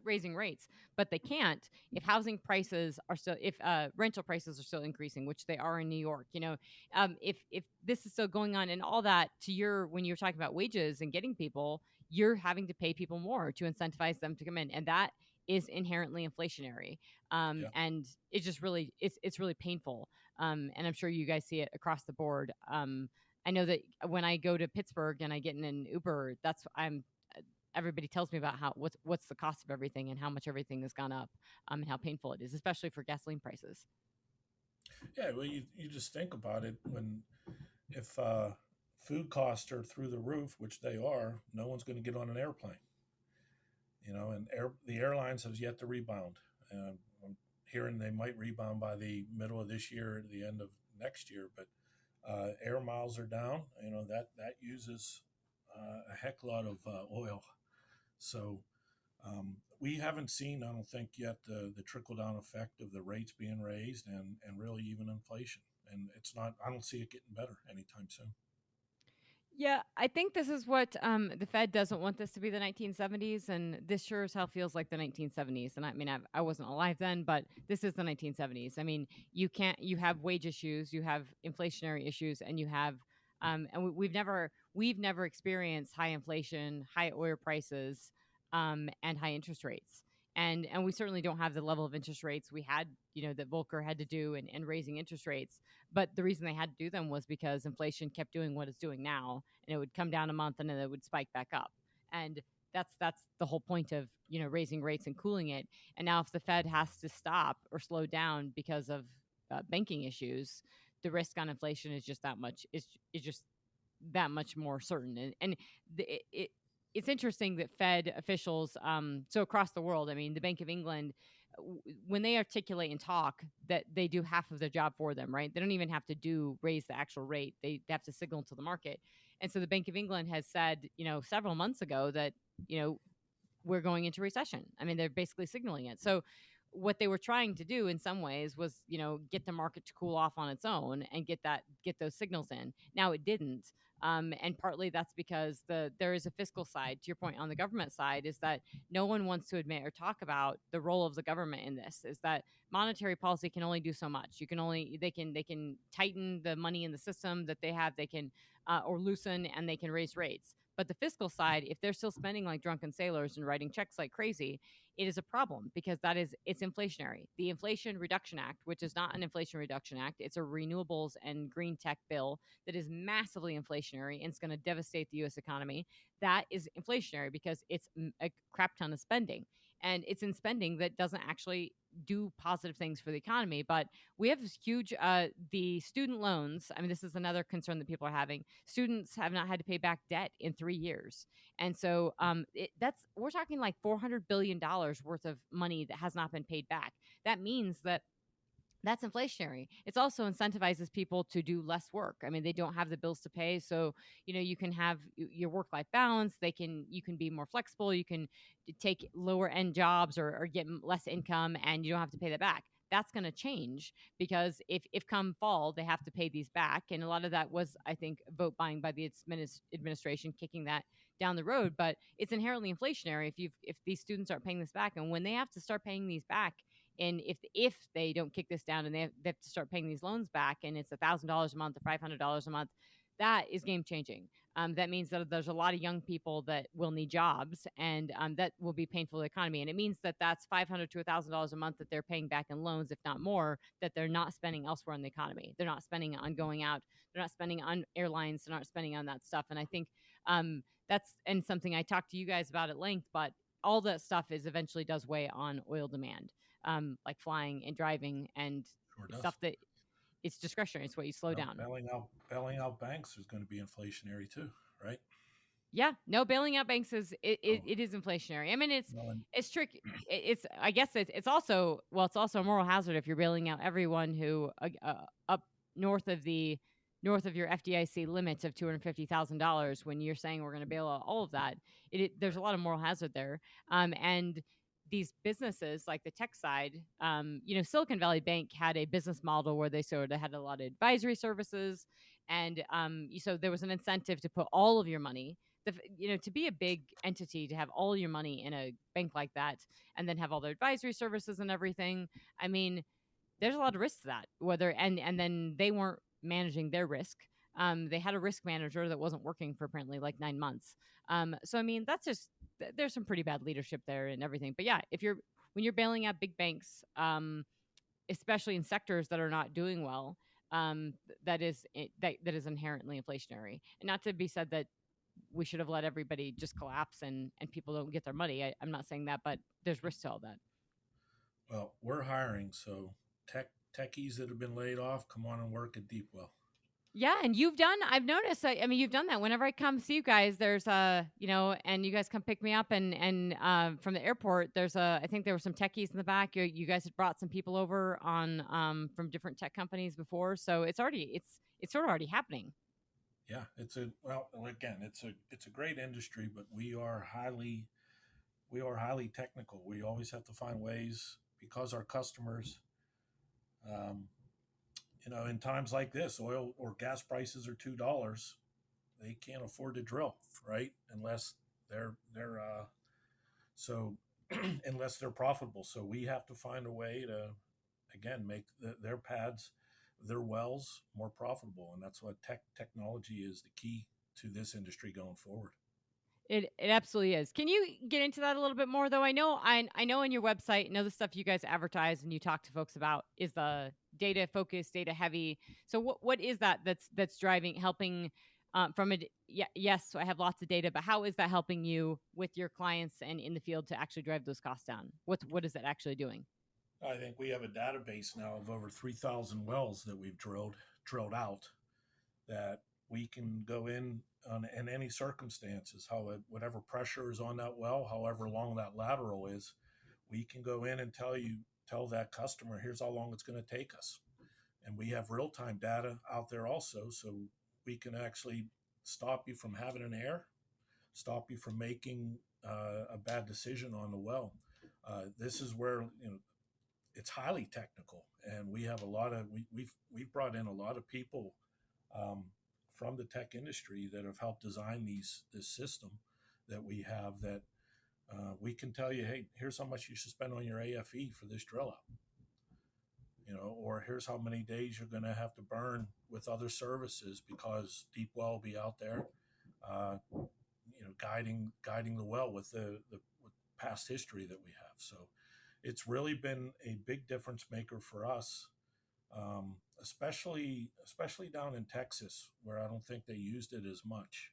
raising rates, but they can't if housing prices are still, if rental prices are still increasing, which they are in New York. If this is still going on, and all that, to your when you're talking about wages and getting people, you're having to pay people more to incentivize them to come in, and that is inherently inflationary. yeah, And it's just really it's really painful. And I'm sure you guys see it across the board. I know that when I go to Pittsburgh and I get in an Uber, that's I'm everybody tells me about how what's the cost of everything and how much everything has gone up, and how painful it is, especially for gasoline prices. yeah. Well, you just think about it when if food costs are through the roof, which they are, no one's going to get on an airplane. And the airlines have yet to rebound. I'm hearing they might rebound by the middle of this year, the end of next year, but air miles are down. That uses a heck lot of oil. So we haven't seen, I don't think yet, the trickle down effect of the rates being raised and really even inflation. And it's not. I don't see it getting better anytime soon. Yeah, I think this is what the Fed doesn't want this to be the 1970s, and this sure as hell feels like the 1970s. And I mean, I wasn't alive then, but this is the 1970s. I mean, you have wage issues, you have inflationary issues, and you have, and we've never experienced high inflation, high oil prices, and high interest rates. And we certainly don't have the level of interest rates we had, that Volcker had to do, and raising interest rates. But the reason they had to do them was because inflation kept doing what it's doing now, and it would come down a month and then it would spike back up. And that's the whole point of raising rates and cooling it. And now if the Fed has to stop or slow down because of banking issues, the risk on inflation is just that much is just that much more certain. And it's interesting that Fed officials, so across the world, I mean, the Bank of England, when they articulate and talk, that they do half of their job for them, right? They don't even have to raise the actual rate. They have to signal to the market. And so the Bank of England has said, several months ago that, you know, we're going into recession. I mean, they're basically signaling it. So what they were trying to do in some ways was, get the market to cool off on its own and get those signals in. Now it didn't. And partly that's because there is a fiscal side. To your point on the government side, is that no one wants to admit or talk about the role of the government in this. Is that monetary policy can only do so much. They can tighten the money in the system that they have. They can or loosen, and they can raise rates. But the fiscal side, if they're still spending like drunken sailors and writing checks like crazy, it is a problem because it's inflationary. The Inflation Reduction Act, which is not an Inflation Reduction Act, it's a renewables and green tech bill that is massively inflationary and it's going to devastate the US economy. That is inflationary because it's a crap ton of spending. And it's in spending that doesn't actually do positive things for the economy. But we have this huge, the student loans. I mean, this is another concern that people are having. Students have not had to pay back debt in 3 years. And so we're talking like $400 billion worth of money that has not been paid back. That means that's inflationary. It's also incentivizes people to do less work. I mean, they don't have the bills to pay, so you can have your work-life balance. You can be more flexible. You can take lower end jobs or get less income, and you don't have to pay that back. That's going to change because if come fall they have to pay these back, and a lot of that was, I think, vote buying by the administration, kicking that down the road. But it's inherently inflationary if these students aren't paying this back, and when they have to start paying these back, and if they don't kick this down and they have to start paying these loans back, and it's $1,000 a month or $500 a month, that is game changing. That means that there's a lot of young people that will need jobs, and that will be painful to the economy. And it means that that's $500 to $1,000 a month that they're paying back in loans, if not more, that they're not spending elsewhere in the economy. They're not spending on going out. They're not spending on airlines. They're not spending on that stuff. And I think that's and something I talked to you guys about at length. But all that stuff is eventually does weigh on oil demand, like flying and driving and Sure does. stuff that it's discretionary. It's what you slow Well, down. bailing out banks is going to be inflationary too, right? Yeah, no, bailing out banks is Oh, it is inflationary. I mean, well, and it's tricky. It's I guess it's also, well, it's also a moral hazard if you're bailing out everyone who up north of the north of your FDIC limits of $250,000, when you're saying we're going to bail out all of that. There's a lot of moral hazard there. And these businesses like the tech side, Silicon Valley Bank had a business model where they sort of had a lot of advisory services, and so there was an incentive to put all of your money, to be a big entity, to have all your money in a bank like that, and then have all their advisory services and everything. I mean, there's a lot of risk to that. And then they weren't managing their risk. They had a risk manager that wasn't working for apparently like 9 months. So I mean, that's just there's some pretty bad leadership there and everything. But yeah, when you're bailing out big banks, especially in sectors that are not doing well, that is inherently inflationary. And not to be said that we should have let everybody just collapse and people don't get their money. I'm not saying that, but there's risk to all that. well, we're hiring, so techies that have been laid off, come on and work at DeepWell. Yeah, and I've noticed that. I mean, you've done that. Whenever I come see you guys, there's and you guys come pick me up, and from the airport, I think there were some techies in the back. You guys had brought some people over on from different tech companies before, so it's sort of already happening. Yeah, again, it's a great industry, but we are highly technical. We always have to find ways because our customers, um, in times like this, oil or gas prices are $2. They can't afford to drill, right? Unless they're so unless they're profitable. So we have to find a way to again make their pads, their wells more profitable, and that's what technology is the key to this industry going forward. It absolutely is. Can you get into that a little bit more though? I know on your website, the stuff you guys advertise and you talk to folks about is the data focused, data heavy. So what is that that's driving, helping Yes, so I have lots of data, but how is that helping you with your clients and in the field to actually drive those costs down? What is that actually doing? I think we have a database now of over 3,000 wells that we've drilled out that we can go in any circumstances, whatever pressure is on that well, however long that lateral is, we can go in and tell that customer, here's how long it's going to take us. And we have real time data out there also, so we can actually stop you from having an error, stop you from making a bad decision on the well. This is where it's highly technical, and we have a lot of we've brought in a lot of people um, from the tech industry that have helped design this system that we have that we can tell you, hey, here's how much you should spend on your AFE for this drill out, or here's how many days you're going to have to burn with other services because deep well will be out there, guiding the well with with past history that we have. So it's really been a big difference maker for us, especially down in Texas, where I don't think they used it as much.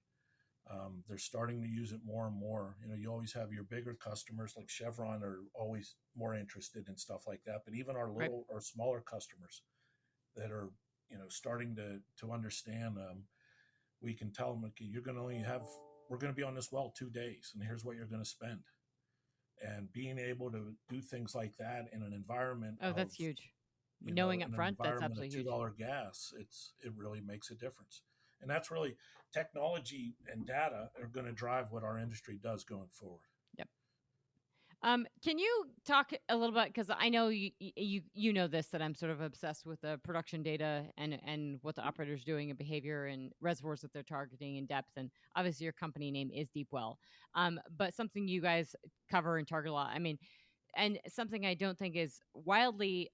They're starting to use it more and more. You always have your bigger customers like Chevron are always more interested in stuff like that. But even Right. our smaller customers that are starting to understand, we can tell them, okay, we're going to be on this well 2 days, and here's what you're going to spend. And being able to do things like that in an environment Oh, of that's huge. Knowing up in an front, that's environment of absolutely huge. $2 gas, it really makes a difference. And that's really technology and data are going to drive what our industry does going forward. Yep. Can you talk a little bit because I know you know this that I'm sort of obsessed with the production data and what the operators doing and behavior and reservoirs that they're targeting in depth, and obviously your company name is DeepWell, but something you guys cover and target a lot. I mean, and something I don't think is wildly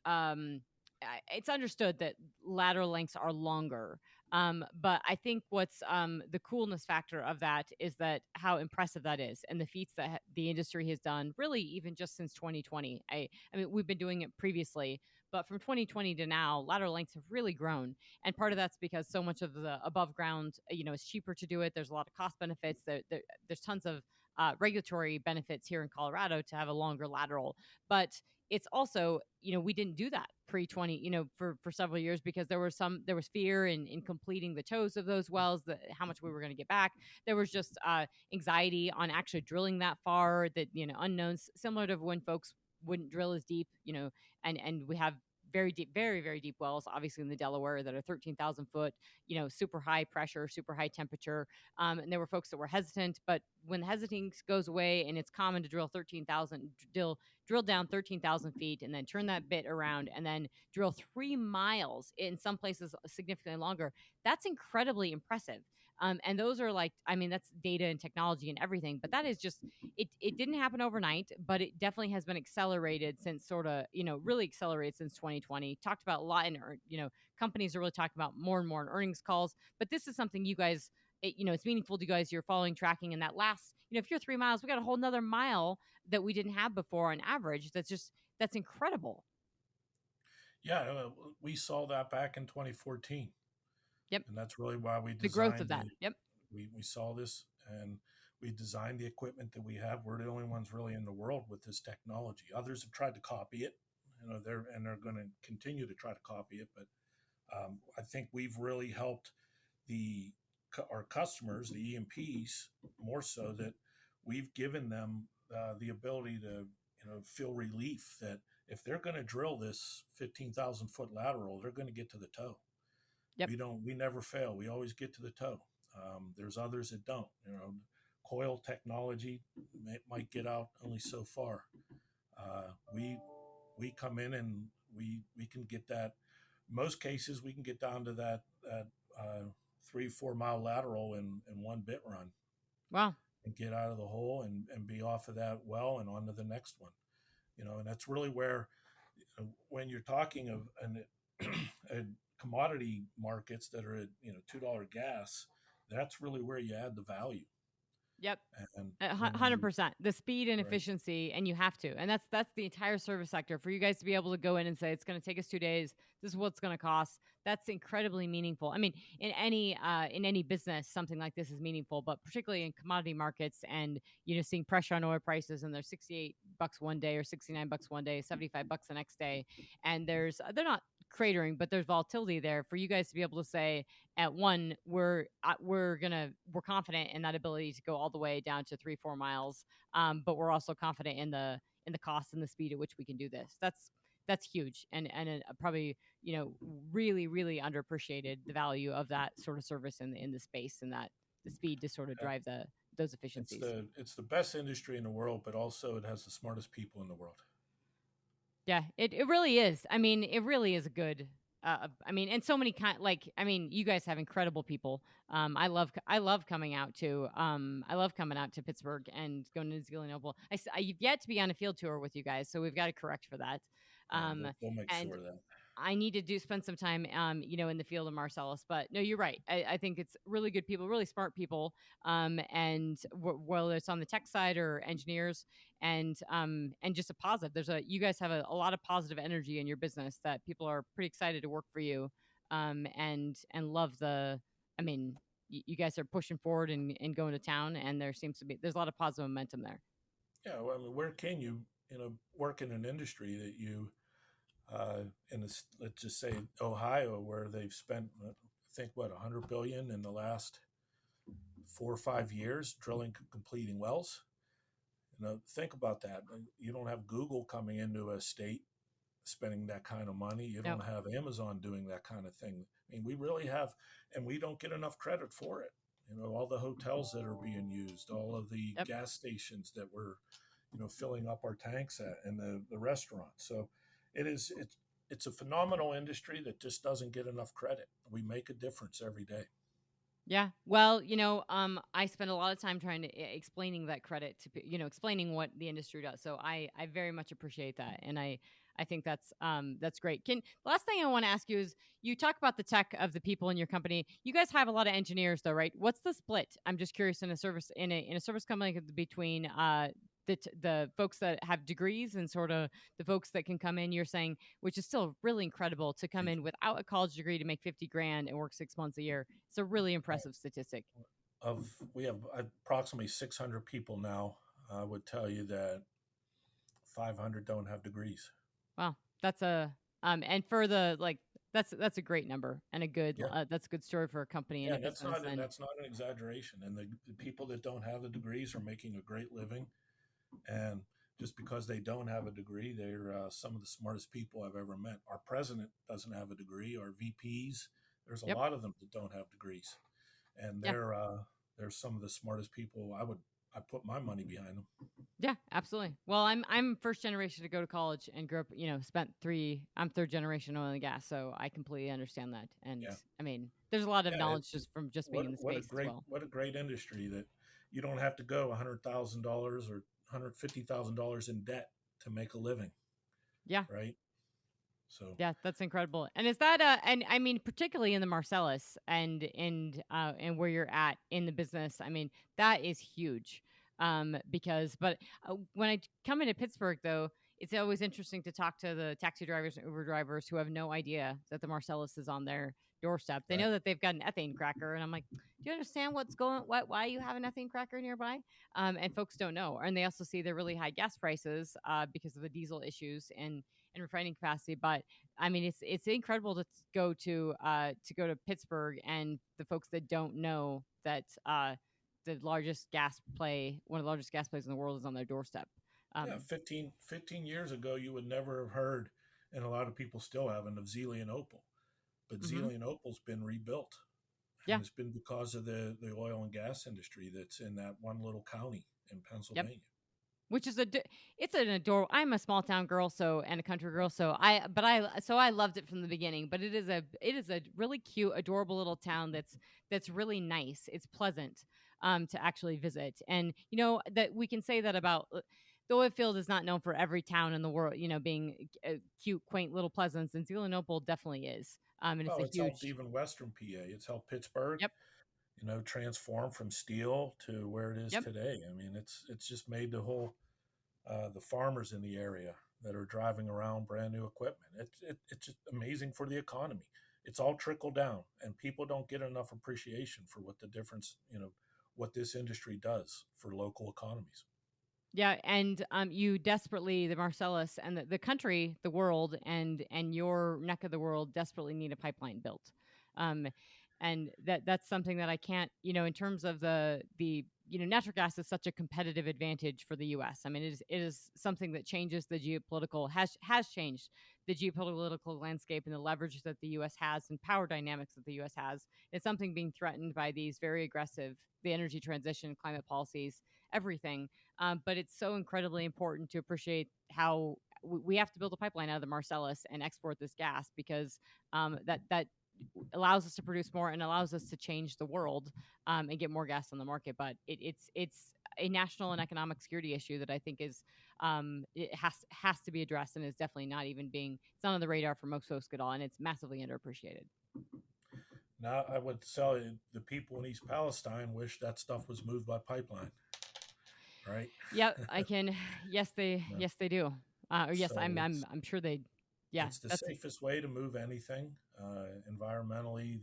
it's understood that lateral lengths are longer. But I think what's the coolness factor of that is that how impressive that is and the feats that the industry has done really even just since 2020. I mean we've been doing it previously, but from 2020 to now lateral lengths have really grown, and part of that's because so much of the above ground is cheaper to do it. There's a lot of cost benefits. There's tons of regulatory benefits here in Colorado to have a longer lateral. But it's also, we didn't do that pre 20, for several years because there was fear in completing the toes of those wells, how much we were going to get back. There was just anxiety on actually drilling that far, that, unknowns, similar to when folks wouldn't drill as deep, and we have very deep, very, very deep wells, obviously in the Delaware that are 13,000 foot, super high pressure, super high temperature. And there were folks that were hesitant, but when the hesitance goes away and it's common to drill down 13,000 feet and then turn that bit around and then drill 3 miles, in some places significantly longer, that's incredibly impressive. And those are like, I mean, that's data and technology and everything, but that is just, it didn't happen overnight, but it definitely has been accelerated since really accelerated since 2020. Talked about a lot companies are really talking about more and more in earnings calls, but this is something you guys, it's meaningful to you guys. You're following, tracking, and that last, if you're 3 miles, we got a whole nother mile that we didn't have before on average. That's incredible. Yeah, we saw that back in 2014, Yep. and that's really why we The growth of designed that. the Yep. we saw this and we designed the equipment that we have. We're the only ones really in the world with this technology. Others have tried to copy it, they're going to continue to try to copy it. But I think we've really helped the our customers, the E&Ps, more so that we've given them the ability to feel relief that if they're going to drill this 15,000 foot lateral, they're going to get to the toe. Yep. We never fail. We always get to the toe. There's others that don't. Coil technology might get out only so far. We come in and we can get that. Most cases we can get down to that 3-4 mile lateral in one bit run Wow. and get out of the hole and be off of that well and on to the next one. And that's really where when you're talking of a commodity markets that are at $2 gas, that's really where you add the value. Yep. and when you 100%, the speed and right, efficiency, and you have to, and that's the entire service sector. For you guys to be able to go in and say it's going to take us 2 days, this is what's going to cost. That's incredibly meaningful. I mean, in any business, something like this is meaningful, but particularly in commodity markets, and seeing pressure on oil prices, and they're $68 one day, or $69 one day, $75 the next day, and they're not cratering, but there's volatility there. For you guys to be able to say, at one, we're confident in that ability to go all the way down to 3-4 miles, but we're also confident in the cost and the speed at which we can do this. That's huge, and probably, really, really underappreciated, the value of that sort of service in the space, and that the speed to sort of uh, drive those it's efficiencies. the best industry in the world, but also it has the smartest people in the world. Yeah, it really is. I mean, it really is a good. I mean, and so many I mean, you guys have incredible people. I love coming out to I love coming out to Pittsburgh and going to New Zealand Oval. I've yet to be on a field tour with you guys, so we've got to correct for that. Um, We'll make and sure of that. I need to spend some time, in the field of Marcellus. But no, you're right. I think it's really good people, really smart people, and whether it's on the tech side or engineers, and just a positive. You guys have a lot of positive energy in your business that people are pretty excited to work for you, and love the. I mean, you guys are pushing forward and going to town, and there's a lot of positive momentum there. Yeah, well, I mean, where can you, work in an industry that you, in this, let's just say Ohio, where they've spent, I think, what, 100 billion in the last 4 or 5 years drilling, completing wells. Think about that. You don't have Google coming into a state spending that kind of money. You Yep. don't have Amazon doing that kind of thing. I mean, we really have, and we don't get enough credit for it. All the hotels that are being used, all of the Yep. gas stations that we're, filling up our tanks at, and the restaurants. So it's a phenomenal industry that just doesn't get enough credit. We make a difference every day. Yeah. Well, I spend a lot of time trying to explaining that credit to explaining what the industry does. So I very much appreciate that, and I think that's great. The last thing I want to ask you is, you talk about the tech of the people in your company. You guys have a lot of engineers, though, right? What's the split? I'm just curious, in a service company, between the folks that have degrees and sort of the folks that can come in. You're saying, which is still really incredible, to come in without a college degree to make 50 grand and work 6 months a year. It's a really impressive statistic. Of We have approximately 600 people now. I would tell you that 500 don't have degrees. Wow, that's a and for the like that's a great number, and Yeah. that's a good story for a company and Yeah, a business. And that's not an exaggeration. And the people that don't have the degrees are making a great living. And just because they don't have a degree, they're some of the smartest people I've ever met. Our president doesn't have a degree. Our VPs, there's a yep, lot of them that don't have degrees, and yeah, they're some of the smartest people. I put my money behind them. yeah, absolutely. Well, I'm first generation to go to college and grew up. Spent three. I'm third generation oil and gas, so I completely understand that. And Yeah, I mean, there's a lot of yeah. knowledge just from just being in the space as well. What a great industry that you don't have to go $100,000 or $150,000 in debt to make a living, Yeah. right? So Yeah, that's incredible. And is that and I mean, particularly in the Marcellus, and where you're at in the business, I mean, that is huge. Because but when come into Pittsburgh, though, it's always interesting to talk to the taxi drivers and Uber drivers who have no idea that the Marcellus is on their doorstep. They right. know that they've got an ethane cracker, and I'm like, do you understand why you have an ethane cracker nearby? And folks don't know, and they also see the really high gas prices because of the diesel issues and refining capacity. But I mean, it's incredible to go to Pittsburgh, and the folks that don't know that one of the largest gas plays in the world, is on their doorstep. Yeah, Um, 15 years ago, you would never have heard, and a lot of people still haven't, of Zealand and Opal. But mhm. Zealand and Opal's been rebuilt, Yeah, and it's been because of the oil and gas industry that's in that one little county in yep. Pennsylvania. Which is it's an adorable. I'm a small town girl, and a country girl, so I loved it from the beginning. But it is a really cute, adorable little town that's really nice. It's pleasant to actually visit, and that we can say that about. The oil field is not known for every town in the world, being cute, quaint little pleasance, and Zealand Opal definitely is. And it's Well, a it's helped huge. even Western PA. It's helped Pittsburgh. Yep. transform from steel to where it is Yep. today. I mean, it's just made the farmers in the area that are driving around brand new equipment. It's just amazing for the economy. It's all trickle down, and people don't get enough appreciation for what the difference, what this industry does for local economies. Yeah, and you desperately, the Marcellus and the country, the world, and your neck of the world desperately need a pipeline built. Um, and that's something that I can't, in terms of the natural gas is such a competitive advantage for the U.S. I mean, it is something that changes the geopolitical has changed the geopolitical landscape and the leverage that the U.S. has and power dynamics that the U.S. has. It's something being threatened by these very aggressive the energy transition, climate policies, everything. But it's so incredibly important to appreciate how we have to build a pipeline out of the Marcellus and export this gas because that allows us to produce more and allows us to change the world and get more gas on the market. But it's a national and economic security issue that I think is it has to be addressed and is definitely not even being it's not on the radar for most folks at all, and it's massively underappreciated. Now, I would tell you, the people in East Palestine wish that stuff was moved by pipeline, right? Yep, I can. Yes they do. Or yes, So I'm sure they. Yeah, it's the that's safest way to move anything environmentally.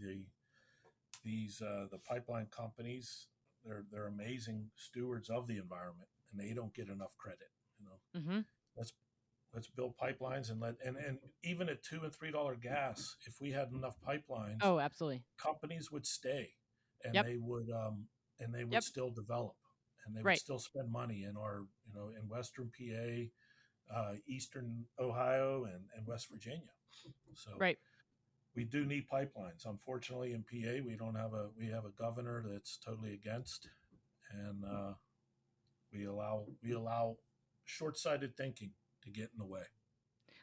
The pipeline companies, they're amazing stewards of the environment, and they don't get enough credit. You know, mm-hmm. let's let's build pipelines and even at $2 and $3 gas, if we had enough pipelines, Oh, absolutely. companies would stay, and Yep. they would Yep. still develop, and they would Right. still spend money in our in Western PA, Eastern Ohio, and West Virginia. So Right. we do need pipelines. Unfortunately, in PA, we have a governor that's totally against, and we allow short-sighted thinking to get in the way.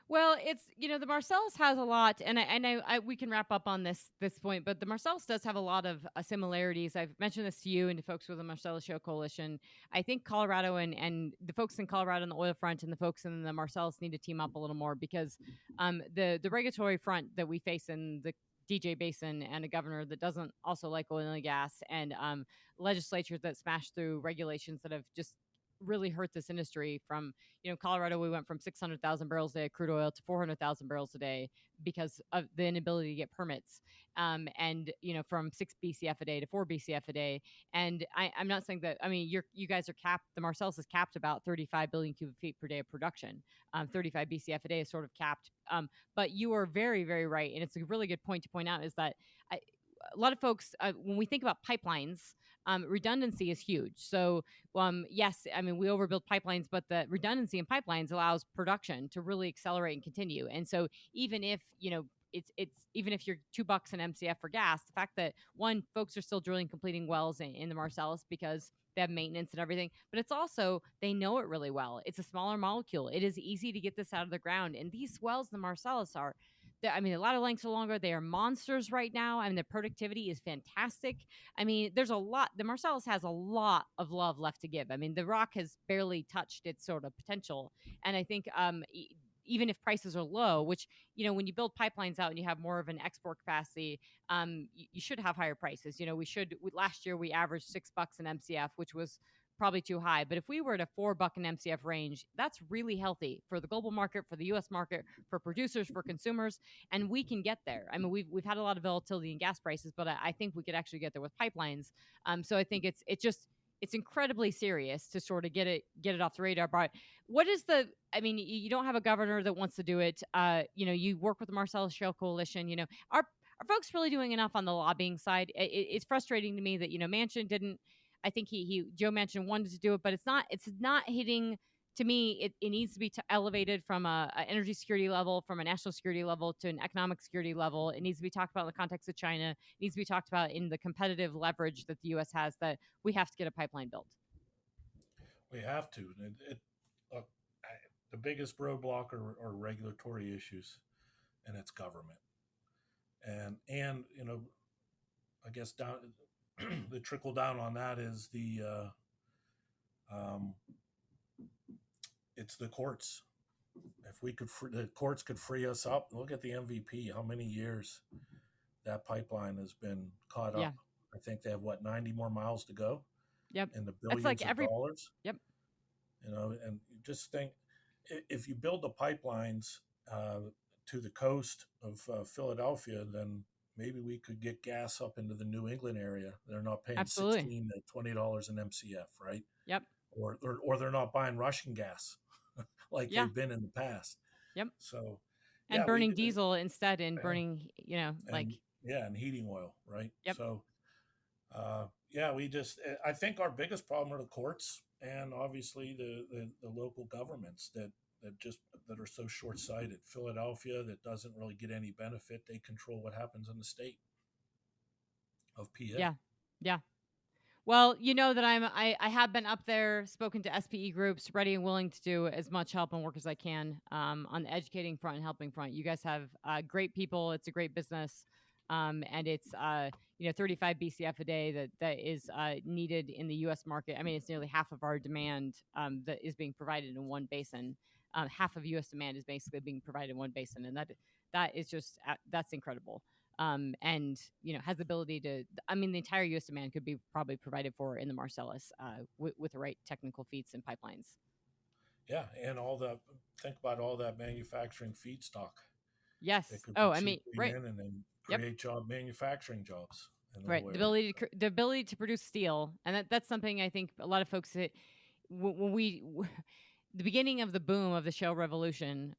Well, it's the Marcellus has a lot, and I we can wrap up on this point, but the Marcellus does have a lot of similarities. I've mentioned this to you and to folks with the Marcellus Show Coalition. I think Colorado and the folks in Colorado on the oil front and the folks in the Marcellus need to team up a little more because the regulatory front that we face in the DJ Basin and a governor that doesn't also like oil and gas and legislatures that smash through regulations that have just really hurt this industry from Colorado, we went from 600,000 barrels a day of crude oil to 400,000 barrels a day because of the inability to get permits. And, from 6 BCF a day to 4 BCF a day. And I'm not saying that, I mean, you guys are capped, the Marcellus is capped about 35 billion cubic feet per day of production. 35 BCF a day is sort of capped. But you are very, very right. And it's a really good point to point out is that I, a lot of folks, when we think about pipelines, redundancy is huge. So, yes, I mean, we overbuild pipelines, but the redundancy in pipelines allows production to really accelerate and continue. And so, even if, it's even if you're $2 an MCF for gas, the fact that one, folks are still drilling, completing wells in the Marcellus because they have maintenance and everything, but it's also they know it really well. It's a smaller molecule. It is easy to get this out of the ground, and these wells in the Marcellus are I mean, a lot of lengths are longer. They are monsters right now. I mean, the productivity is fantastic. I mean, there's a lot. The Marcellus has a lot of love left to give. I mean, the rock has barely touched its sort of potential. And I think even if prices are low, which, when you build pipelines out and you have more of an export capacity, you should have higher prices. Last year we averaged $6 an MCF, which was probably too high. But if we were at a $4 an MCF range, that's really healthy for the global market, for the US market, for producers, for consumers, and we can get there. I mean, we've had a lot of volatility in gas prices, but I think we could actually get there with pipelines. So I think it's incredibly serious to sort of get it off the radar. But what is the? I mean, you don't have a governor that wants to do it. You work with the Marcellus Shale Coalition. Are folks really doing enough on the lobbying side? It's frustrating to me that Manchin didn't. I think Joe Manchin wanted to do it, but it's not hitting. To me, it needs to be elevated from a energy security level, from a national security level to an economic security level. It needs to be talked about in the context of China. It needs to be talked about in the competitive leverage that the U.S. has that we have to get a pipeline built. We have to. Look, the biggest roadblock are regulatory issues, and it's government. And I guess down the trickle down on that is um, it's the courts. If the courts could free us up. Look at the MVP. How many years that pipeline has been caught Yeah. up? I think they have what 90 more miles to go, Yep. in the That's like billions of every. dollars. Yep. And you just think if you build the pipelines uh, to the coast of Philadelphia, then maybe we could get gas up into the New England area. They're not paying Absolutely. $16 to $20 an MCF, right? Yep. Or they're not buying Russian gas like Yeah. they've been in the past. Yep. So, And yeah, we burning diesel instead, and yeah, burning, and like. yeah, and heating oil, right? Yep. So, yeah, I think our biggest problem are the courts and obviously the local governments that are so short sighted. Philadelphia, that doesn't really get any benefit. They control what happens in the state of PA. Yeah. Yeah. Well, you know that I have been up there, spoken to SPE groups, ready and willing to do as much help and work as I can, on the educating front and helping front. You guys have great people. It's a great business, and it's 35 BCF a day that is needed in the U.S. market. I mean, it's nearly half of our demand, that is being provided in one basin. Half of U.S. demand is basically being provided in one basin, and that is just that's incredible. And has the ability to. I mean, the entire U.S. demand could be probably provided for in the Marcellus, with the right technical feeds and pipelines. Yeah, and think about all that manufacturing feedstock that Yes. could be Oh, I mean, cheaply right. in and then Yep. create manufacturing jobs in the Right. whole The area. ability the ability to produce steel, and that's something I think a lot of folks when we the beginning of the boom of the shale revolution,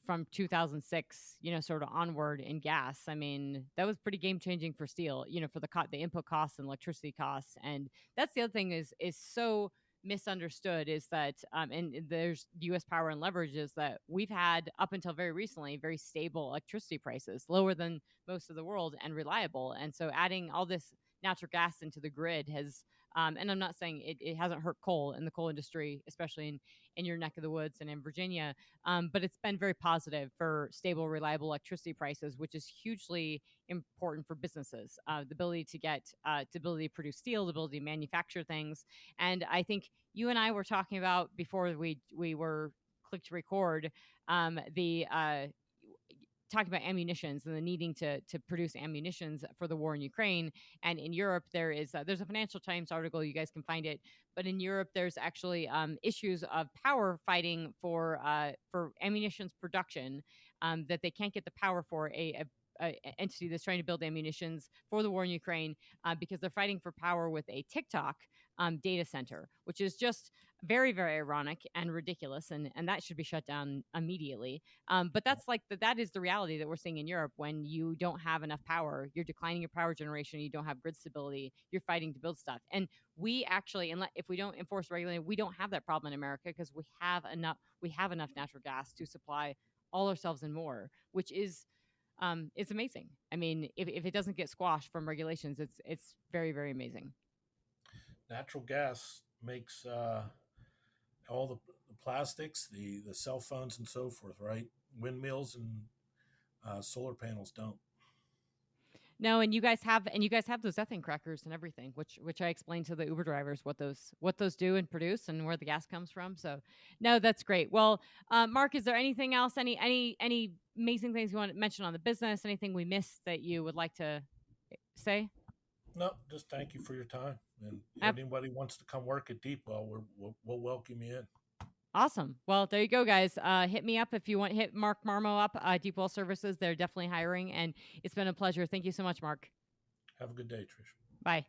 from 2006, sort of onward in gas. I mean, that was pretty game changing for steel, for the input costs and electricity costs. And that's the other thing is so misunderstood, is that, and there's U.S. power and leverage, is that we've had up until very recently very stable electricity prices, lower than most of the world and reliable. And so adding all this natural gas into the grid has, and I'm not saying it hasn't hurt coal and the coal industry, especially in your neck of the woods and in Virginia. But it's been very positive for stable, reliable electricity prices, which is hugely important for businesses. The ability to the ability to produce steel, the ability to manufacture things. And I think you and I were talking about before we were clicked record, the talking about ammunitions and the needing to produce ammunitions for the war in Ukraine. And in Europe, there's a Financial Times article, you guys can find it. But in Europe, there's actually, issues of power fighting for ammunitions production, that they can't get the power for a entity that's trying to build ammunitions for the war in Ukraine, because they're fighting for power with a TikTok, data center, which is just very, very ironic and ridiculous, and that should be shut down immediately. But that is the reality that we're seeing in Europe. When you don't have enough power, you're declining your power generation, you don't have grid stability, you're fighting to build stuff. And we actually, if we don't enforce regulating, we don't have that problem in America, because we have enough natural gas to supply all ourselves and more, which is, it's amazing. I mean, if it doesn't get squashed from regulations, it's very, very amazing. Natural gas makes all the plastics, the cell phones, and so forth, right? Windmills and solar panels don't. No, and you guys have those ethane crackers and everything, which I explained to the Uber drivers what those do and produce and where the gas comes from. So, no, that's great. Well, Mark, is there anything else? Any amazing things you want to mention on the business? Anything we missed that you would like to say? No, just thank you for your time. And Yep. anybody wants to come work at DeepWell, we'll welcome you in. Awesome. Well, there you go, guys. Hit me up if you want. Hit Mark Marmo up. DeepWell Services. They're definitely hiring, and it's been a pleasure. Thank you so much, Mark. Have a good day, Trish. Bye.